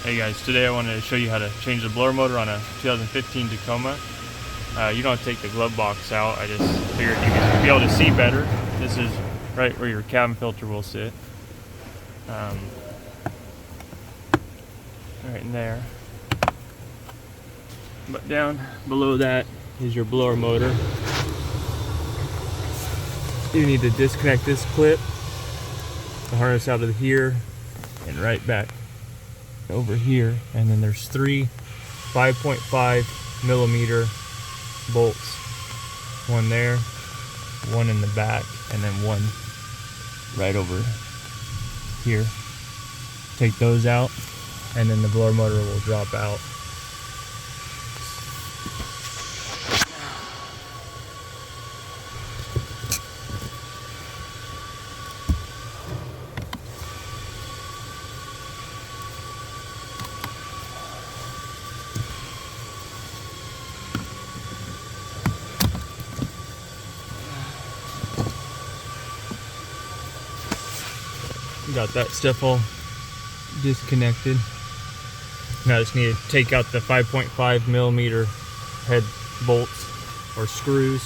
Hey guys, today I wanted to show you how to change the blower motor on a 2015 Tacoma. You don't have to take the glove box out. I just figured you could be able to see better. This is right where your cabin filter will sit. Right in there. But down below that is your blower motor. You need to disconnect this clip, the harness out of here, and right back over here, and then there's three 5.5 millimeter bolts, one there, one in the back, and then one right over here. Take those out, and then the blower motor will drop out. Got that stuff all disconnected. Now I just need to take out the 5.5 millimeter head bolts or screws.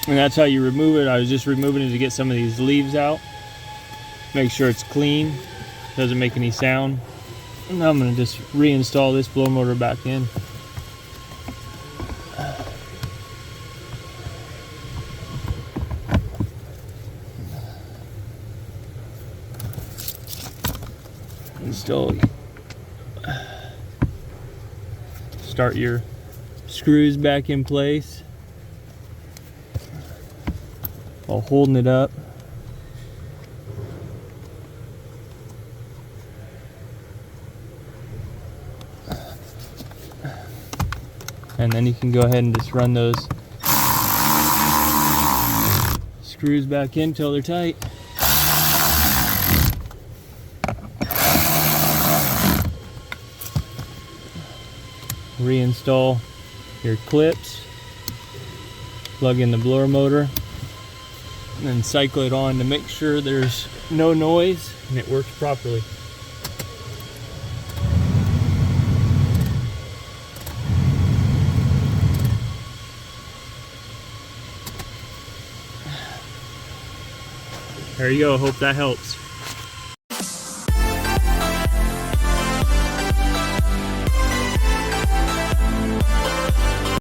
And that's how you remove it. I was just removing it to get some of these leaves out. Make sure it's clean, doesn't make any sound. And now I'm going to just reinstall this blower motor back in. Install. Start your screws back in place while holding it up. And then you can go ahead and just run those screws back in till they're tight. Reinstall your clips, plug in the blower motor, and then cycle it on to make sure there's no noise and it works properly. There you go, hope that helps.